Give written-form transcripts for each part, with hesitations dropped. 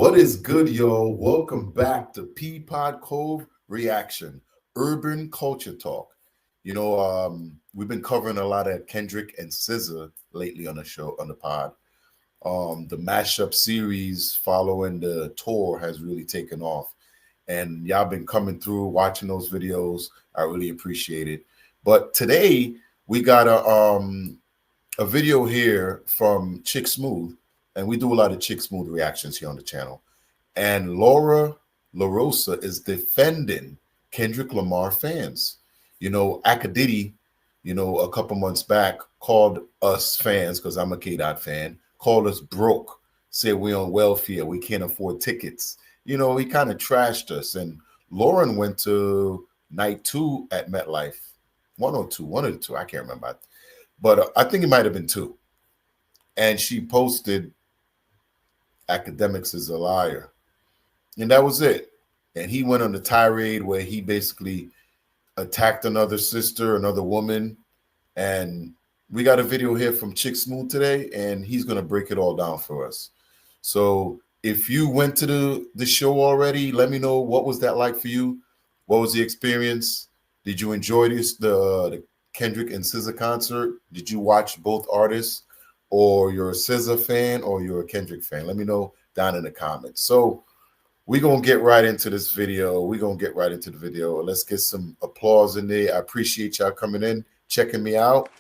What is good, yo? Welcome back to Pee Pod Cove Reaction, Urban Culture Talk. We've been covering a lot of Kendrick and SZA lately on the show, on the pod. The mashup series following the tour has really taken off. And y'all been coming through, watching those videos. I really appreciate it. But today, we got a video here from Chick Smooth. And we do a lot of Chick Smooth reactions here on the channel. And Loren LaRosa is defending Kendrick Lamar fans. Akademiks, a couple months back called us fans, because I'm a K Dot fan, called us broke, said we on welfare, we can't afford tickets. He kind of trashed us. And Loren went to night 2 at MetLife, one of the two, I can't remember. But I think it might have been 2. And she posted, Akademiks is a liar. And that was it. And he went on the tirade where he basically attacked another sister, another woman. And we got a video here from Chick Smooth today, and he's going to break it all down for us. So if you went to the show already, let me know, what was that like for you? What was the experience? Did you enjoy the Kendrick and SZA concert? Did you watch both artists? Or you're a SZA fan or you're a Kendrick fan? Let me know down in the comments. So we're going to get right into this video. Let's get some applause in there. I appreciate y'all coming in, checking me out.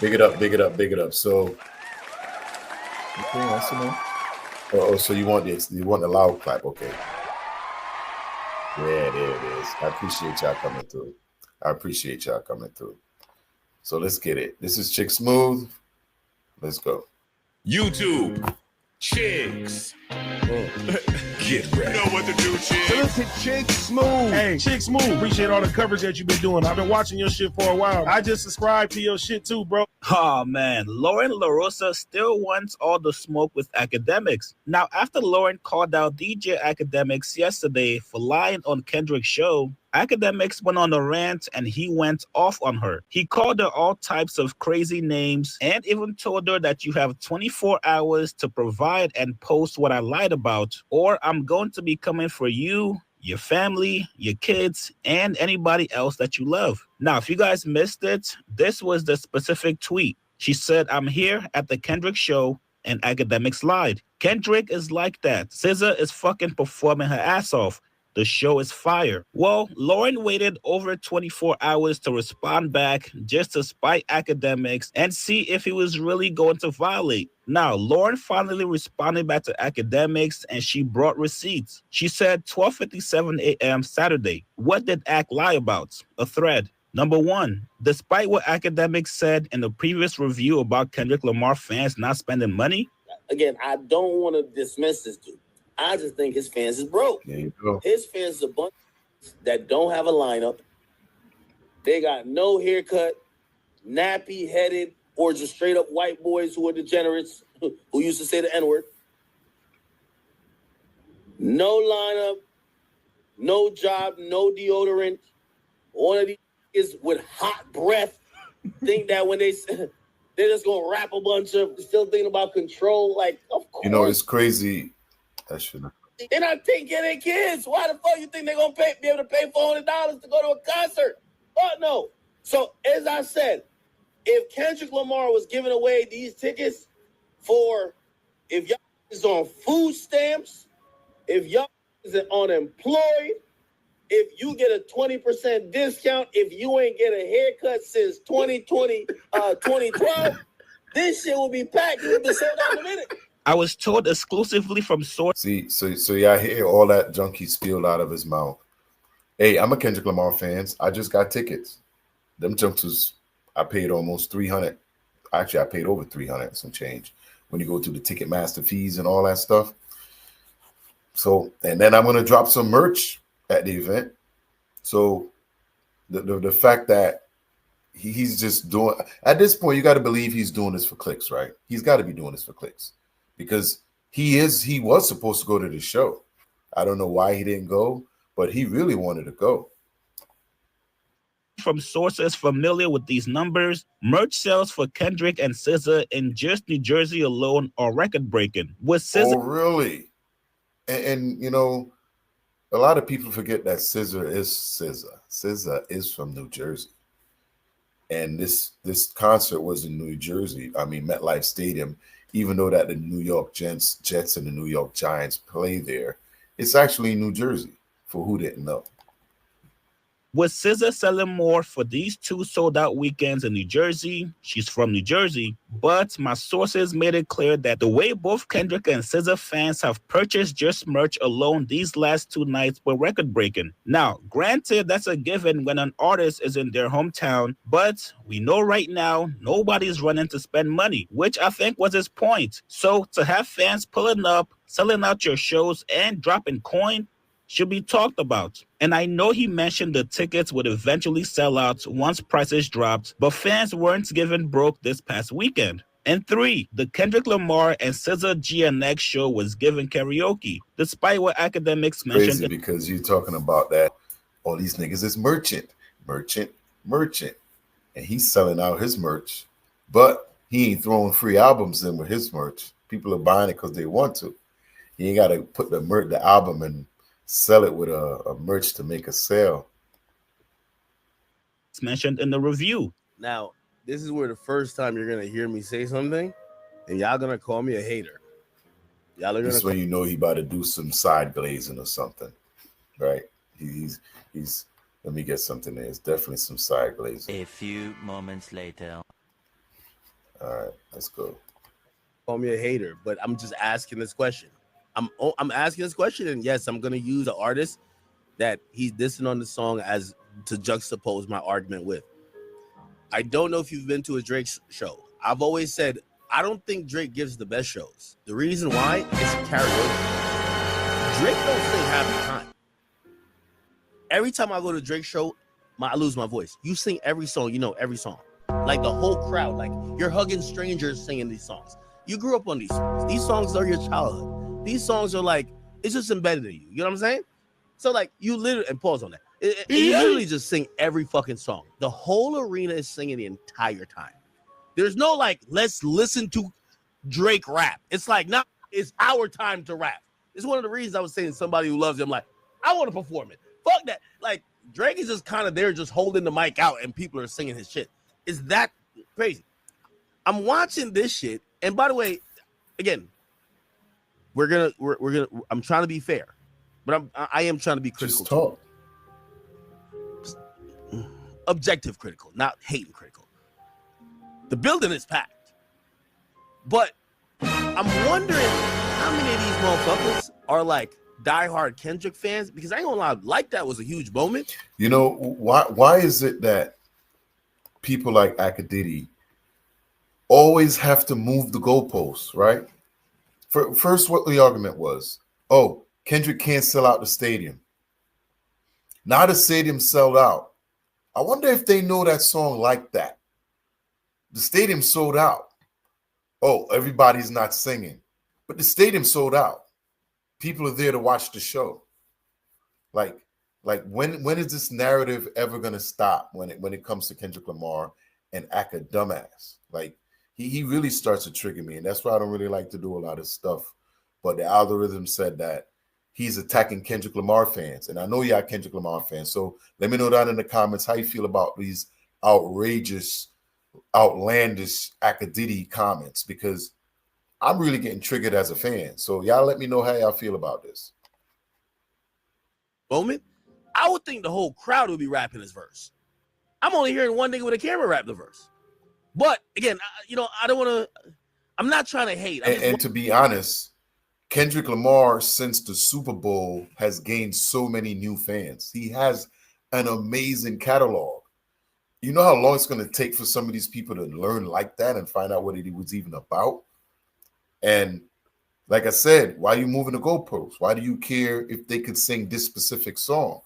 Big it up, big it up, big it up. So, okay, that's enough. Oh, so you want the loud clap, okay. Yeah, there it is. I appreciate y'all coming through. So let's get it. This is Chick Smooth. Let's go. YouTube. Chicks. Get ready. You know what to do, Chicks. So listen, Chick Smooth. Hey, Chick Smooth. Appreciate all the coverage that you've been doing. I've been watching your shit for a while. I just subscribed to your shit too, bro. Oh man, Loren LaRosa still wants all the smoke with Akademiks. Now, after Loren called out DJ Akademiks yesterday for lying on Kendrick's show, Akademiks went on a rant and he went off on her. He called her all types of crazy names and even told her that you have 24 hours to provide and post what I lied about, or I'm going to be coming for you, your family, your kids, and anybody else that you love. Now, if you guys missed it, this was the specific tweet. She said, I'm here at the Kendrick show and Akademiks lied. Kendrick is like that. SZA is fucking performing her ass off. The show is fire. Well, Loren waited over 24 hours to respond back just to spite Akademiks and see if he was really going to violate. Now, Loren finally responded back to Akademiks and she brought receipts. She said 12:57 a.m. Saturday. What did Ak lie about? A thread. Number 1, despite what Akademiks said in the previous review about Kendrick Lamar fans not spending money. Again, I don't want to dismiss this dude. I just think his fans is broke. There you go. His fans is a bunch that don't have a lineup. They got no haircut, nappy-headed, or just straight-up white boys who are degenerates, who used to say the N-word. No lineup, no job, no deodorant. One of these is with hot breath think that when they're just going to rap a bunch of, still thinking about control. Like, of course. It's crazy. That shouldn't. They're not taking care of their kids. Why the fuck you think they're going to be able to pay $400 to go to a concert? Fuck no. So, as I said, if Kendrick Lamar was giving away these tickets for, if y'all is on food stamps, if y'all is unemployed, if you get a 20% discount, if you ain't get a haircut since 2012, this shit will be packed. It will be sold out in a minute. I was told exclusively from sources. See, so y'all hear all that junkie spilled out of his mouth. Hey, I'm a Kendrick Lamar fan. I just got tickets. Them jumpers, I paid almost $300. Actually, I paid over $300 some change when you go to the Ticketmaster fees and all that stuff. So, and then I'm gonna drop some merch at the event. So, the fact that he's just doing, at this point, you got to believe he's doing this for clicks, right? He's got to be doing this for clicks. Because he was supposed to go to the show. I don't know why he didn't go, but he really wanted to go. From sources familiar with these numbers, merch sales for Kendrick and SZA in just New Jersey alone are record-breaking. With SZA, Oh, really? And you know, a lot of people forget that SZA is SZA. SZA is from New Jersey, and this concert was in New Jersey. I mean, MetLife Stadium. Even though that the New York Jets and the New York Giants play there, it's actually New Jersey. For who didn't know. with SZA selling more for these two sold-out weekends in New Jersey, she's from New Jersey, but my sources made it clear that the way both Kendrick and SZA fans have purchased just merch alone these last two nights were record-breaking. Now, granted, that's a given when an artist is in their hometown, but we know right now nobody's running to spend money, which I think was his point. So to have fans pulling up, selling out your shows, and dropping coin, should be talked about. And I know he mentioned the tickets would eventually sell out once prices dropped, but fans weren't given broke this past weekend. And 3, the Kendrick Lamar and SZA GNX show was given karaoke, despite what Akademiks mentioned. Crazy because you're talking about that all these niggas is merchant. And he's selling out his merch, but he ain't throwing free albums in with his merch. People are buying it because they want to. He ain't got to put the album and sell it with a merch to make a sale. It's mentioned in the review. Now, this is where the first time you're going to hear me say something, and y'all going to call me a hater. Y'all are going This when you know he about to do some side glazing or something, right? He's let me get something there. It's definitely some side glazing. A few moments later. All right, let's go. Call me a hater, but I'm just asking this question. I'm asking this question, and yes, I'm gonna use an artist that he's dissing on the song as to juxtapose my argument with. I don't know if you've been to a Drake show. I've always said I don't think Drake gives the best shows. The reason why is karaoke. Drake don't sing half the time. Every time I go to Drake show, I lose my voice. You sing every song, you know every song. Like the whole crowd, like you're hugging strangers singing these songs. You grew up on these songs. These songs are your childhood. These songs are like, it's just embedded in you. You know what I'm saying? So like you literally, and pause on that. You literally just sing every fucking song. The whole arena is singing the entire time. There's no like, let's listen to Drake rap. It's like, no, it's our time to rap. It's one of the reasons I was saying somebody who loves him, like, I want to perform it. Fuck that. Like, Drake is just kind of there just holding the mic out and people are singing his shit. Is that crazy? I'm watching this shit. And by the way, again, we're gonna I'm trying to be fair, but I am trying to be critical. Just talk. Objective critical, not hating critical. The building is packed. But I'm wondering how many of these motherfuckers are like diehard Kendrick fans, because I ain't gonna lie, like that was a huge moment. You know, why is it that people like Akademiks always have to move the goalposts, right? First, what the argument was, oh, Kendrick can't sell out the stadium. Now the stadium sold out. I wonder if they know that song like that. The stadium sold out. Oh, everybody's not singing, but the stadium sold out. People are there to watch the show. Like when is this narrative ever gonna stop when it comes to Kendrick Lamar and Akademiks? Like he really starts to trigger me, and that's why I don't really like to do a lot of stuff. But the algorithm said that he's attacking Kendrick Lamar fans, and I know y'all Kendrick Lamar fans. So let me know down in the comments how you feel about these outrageous, outlandish Akademiks comments, because I'm really getting triggered as a fan. So y'all let me know how y'all feel about this. Moment, I would think the whole crowd would be rapping his verse. I'm only hearing one nigga with a camera rap the verse. But again, I don't want to. I'm not trying to hate. And to be honest, Kendrick Lamar since the Super Bowl has gained so many new fans. He has an amazing catalog. You know how long it's going to take for some of these people to learn like that and find out what it was even about? And like I said, why are you moving the goalposts? Why do you care if they could sing this specific song?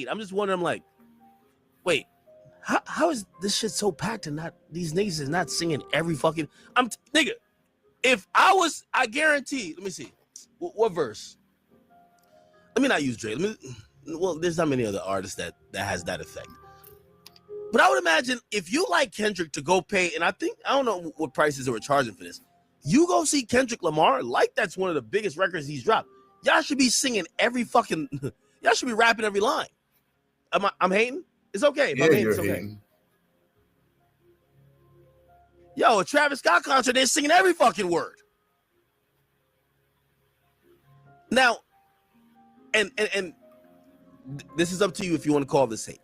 I'm just wondering, like, wait, how is this shit so packed and not these niggas is not singing every fucking nigga? If I guarantee, let me see. What verse? Let me not use Drake. well, there's not many other artists that has that effect. But I would imagine if you like Kendrick to go pay, and I don't know what prices they were charging for this. You go see Kendrick Lamar, like that's one of the biggest records he's dropped. Y'all should be singing every fucking, y'all should be rapping every line. I'm hating? It's okay. If I'm hating, it's okay. Hating. Yo, a Travis Scott concert, they're singing every fucking word. Now, and this is up to you if you want to call this hate.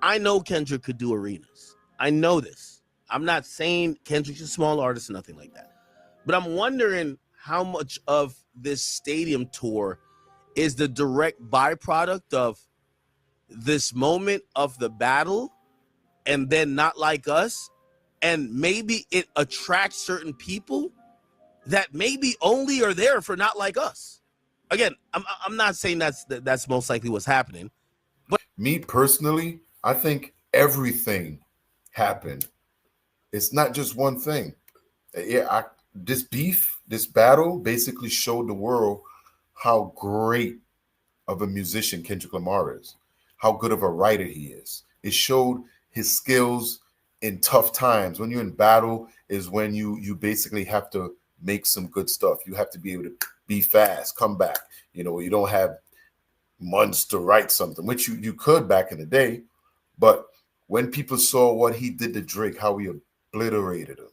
I know Kendrick could do arenas. I know this. I'm not saying Kendrick's a small artist or nothing like that. But I'm wondering how much of this stadium tour is the direct byproduct of this moment of the battle and then Not Like Us. And maybe it attracts certain people that maybe only are there for Not Like Us. Again, I'm not saying that's most likely what's happening. But me personally, I think everything happened. It's not just one thing. Yeah, this beef, this battle basically showed the world how great of a musician Kendrick Lamar is, how good of a writer he is. It showed his skills in tough times. When you're in battle is when you basically have to make some good stuff. You have to be able to be fast, come back. You know, you don't have months to write something, which you could back in the day. But when people saw what he did to Drake, how he obliterated him,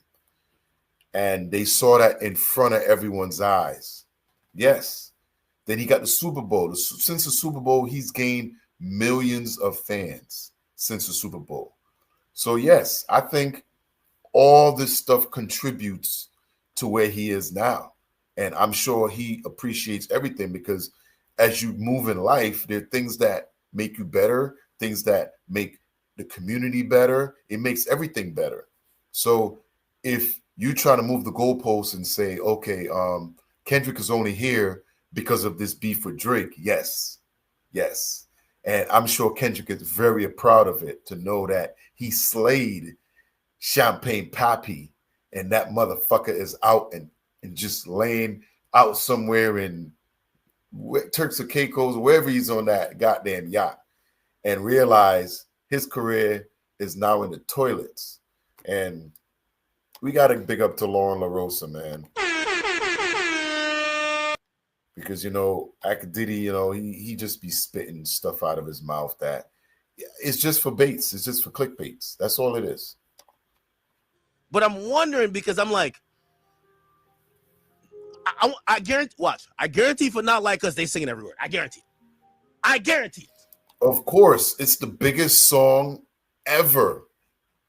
and they saw that in front of everyone's eyes. Yes. Then he got the Super Bowl. Since the Super Bowl, he's gained millions of fans since the Super Bowl. So, yes, I think all this stuff contributes to where he is now. And I'm sure he appreciates everything because as you move in life, there are things that make you better, things that make the community better. It makes everything better. So if you try to move the goalposts and say, okay, Kendrick is only here because of this beef with Drake, yes. And I'm sure Kendrick is very proud of it to know that he slayed Champagne Pappy and that motherfucker is out and just laying out somewhere in Turks and Caicos, wherever he's on that goddamn yacht, and realize his career is now in the toilets. And we got to big up to Loren LaRosa, man. Because, you know, Akademiks, you know, he just be spitting stuff out of his mouth that it's just for baits. It's just for clickbaits. That's all it is. But I'm wondering because I'm like, I guarantee, watch. I guarantee for Not Like Us, they singing every word. I guarantee it. Of course, it's the biggest song ever.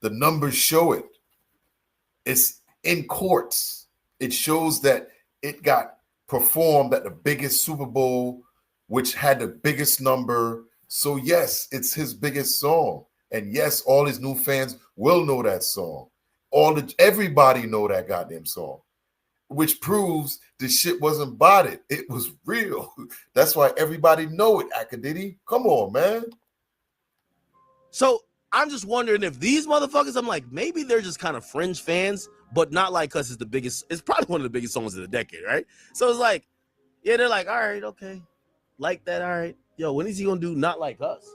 The numbers show it. It's in courts. It shows that it got performed at the biggest Super Bowl, which had the biggest number. So yes, it's his biggest song. And yes, all his new fans will know that song. Everybody know that goddamn song, which proves the shit wasn't botted. It was real. That's why everybody know it, Akademiks. Come on, man. So I'm just wondering if these motherfuckers, I'm like, maybe they're just kind of fringe fans, but Not Like Us is the biggest. It's probably one of the biggest songs of the decade, right? So it's like, yeah, they're like, all right, okay. Like that, all right. Yo, when is he going to do Not Like Us?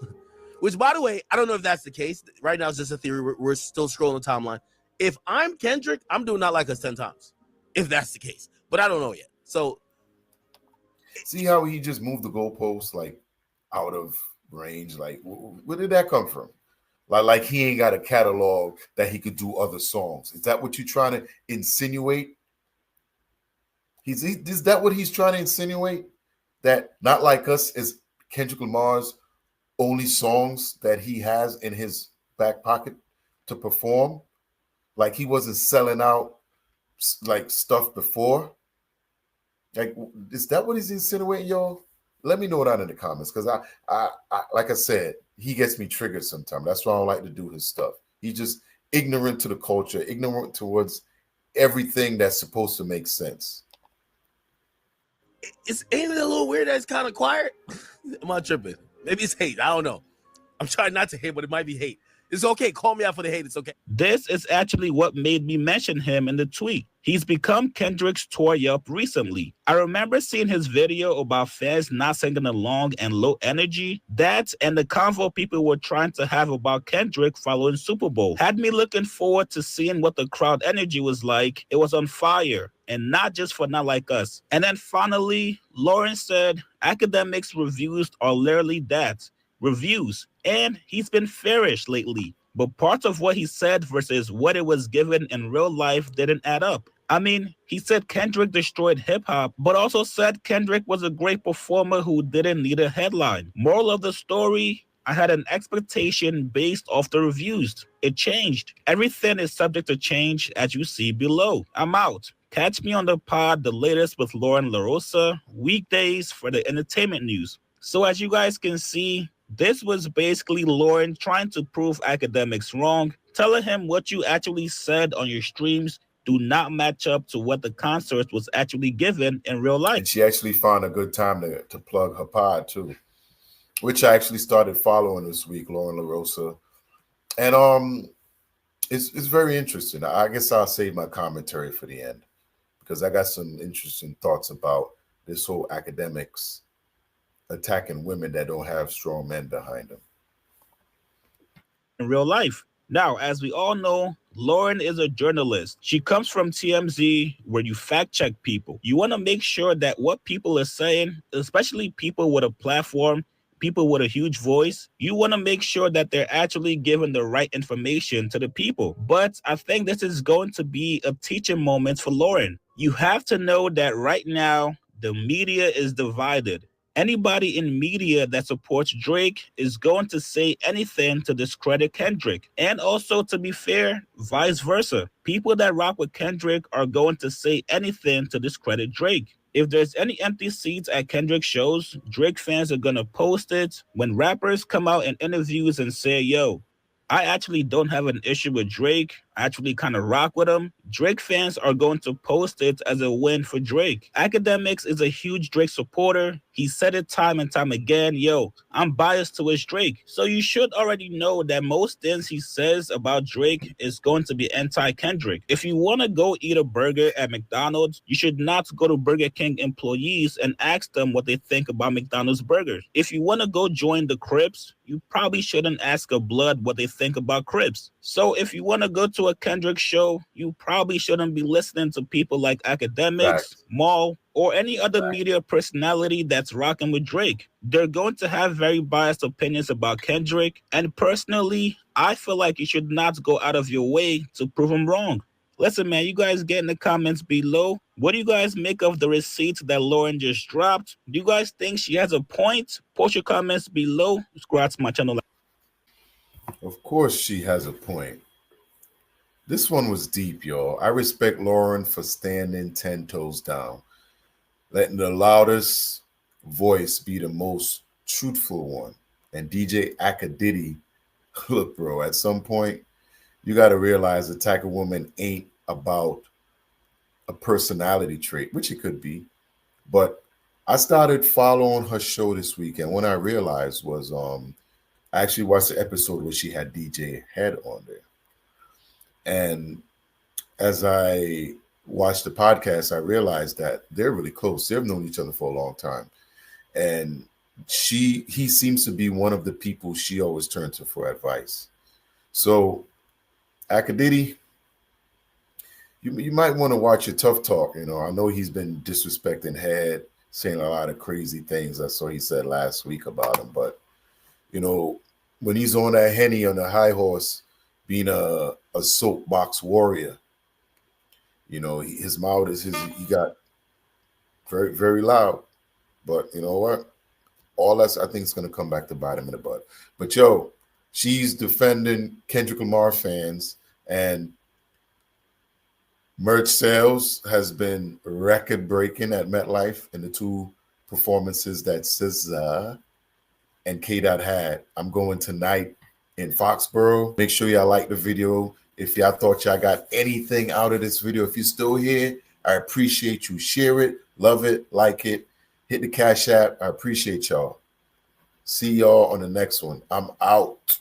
Which, by the way, I don't know if that's the case. Right now, it's just a theory. We're still scrolling the timeline. If I'm Kendrick, I'm doing Not Like Us 10 times. If that's the case. But I don't know yet. So see how he just moved the goalposts like out of range? Like, where did that come from? Like he ain't got a catalog that he could do other songs. Is that what you're trying to insinuate? Is that what he's trying to insinuate? That Not Like Us is Kendrick Lamar's only songs that he has in his back pocket to perform? Like he wasn't selling out like stuff before? Like, is that what he's insinuating, y'all? Let me know that in the comments, because I like I said, he gets me triggered sometimes. That's why I don't like to do his stuff. He's just ignorant to the culture, ignorant towards everything that's supposed to make sense. Ain't it a little weird that it's kind of quiet? Am I tripping? Maybe it's hate. I don't know. I'm trying not to hate, but it might be hate. It's okay. Call me out for the hate. It's okay. This is actually what made me mention him in the tweet. He's become Kendrick's toy up recently. I remember seeing his video about fans not singing along and low energy. That and the convo people were trying to have about Kendrick following Super Bowl had me looking forward to seeing what the crowd energy was like. It was on fire, and not just for Not Like Us. And then finally, Loren said Akademiks reviews are literally that, reviews, and he's been fairish lately. But parts of what he said versus what it was given in real life didn't add up. I mean, he said Kendrick destroyed hip-hop, but also said Kendrick was a great performer who didn't need a headline. Moral of the story, I had an expectation based off the reviews. It changed. Everything is subject to change, as you see below. I'm out. Catch me on the pod, the latest with Loren LaRosa, weekdays for the entertainment news. So as you guys can see, this was basically Loren trying to prove Akademiks wrong, telling him what you actually said on your streams do not match up to what the concert was actually given in real life. And she actually found a good time to plug her pod too, which I actually started following this week, Loren LaRosa. And it's very interesting. I guess I'll save my commentary for the end because I got some interesting thoughts about this whole Akademiks attacking women that don't have strong men behind them. In real life. Now, as we all know, Loren is a journalist. She comes from TMZ, where you fact check people. You want to make sure that what people are saying, especially people with a platform, people with a huge voice, you want to make sure that they're actually giving the right information to the people. But I think this is going to be a teaching moment for Loren. You have to know that right now, the media is divided. Anybody in media that supports Drake is going to say anything to discredit Kendrick. And also, to be fair, vice versa. People that rock with Kendrick are going to say anything to discredit Drake. If there's any empty seats at Kendrick shows, Drake fans are going to post it. When rappers come out in interviews and say, yo, I actually don't have an issue with Drake, I actually kind of rock with him, Drake fans are going to post it as a win for Drake. Akademiks is a huge Drake supporter. He said it time and time again, yo, I'm biased towards Drake. So you should already know that most things he says about Drake is going to be anti-Kendrick. If you want to go eat a burger at McDonald's, you should not go to Burger King employees and ask them what they think about McDonald's burgers. If you want to go join the Crips, you probably shouldn't ask a Blood what they think about Crips. So if you want to go to a Kendrick show, you probably shouldn't be listening to people like Akademiks, Maul, or any other media personality that's rocking with Drake. They're going to have very biased opinions about Kendrick, and personally, I feel like you should not go out of your way to prove him wrong. Listen, man, you guys get in the comments below. What do you guys make of the receipts that Loren just dropped? Do you guys think she has a point? Post your comments below. Subscribe to my channel. Of course she has a point. This one was deep, y'all. I respect Loren for standing 10 toes down, letting the loudest voice be the most truthful one. And DJ Akadidi, look, bro, at some point, you got to realize attacking a woman ain't about a personality trait, which it could be. But I started following her show this week, and what I realized was I actually watched the episode where she had DJ Head on there. And as I watched the podcast, I realized that they're really close. They've known each other for a long time. And he seems to be one of the people she always turns to for advice. So, Akadidi, you might want to watch your tough talk. You know, I know he's been disrespecting Head, saying a lot of crazy things. I saw he said last week about him. But, you know, when he's on that Henny on the high horse, being a soapbox warrior, you know, his mouth is he got very, very loud. But you know what? All that's, I think, it's going to come back to bite him in the butt. But yo, she's defending Kendrick Lamar fans, and merch sales has been record breaking at MetLife in the two performances that SZA and K Dot had. I'm going tonight in Foxborough. Make sure y'all like the video. If y'all thought y'all got anything out of this video, if you're still here, I appreciate you. Share it, love it, like it, hit the Cash App. I appreciate y'all. See y'all on the next one. I'm out.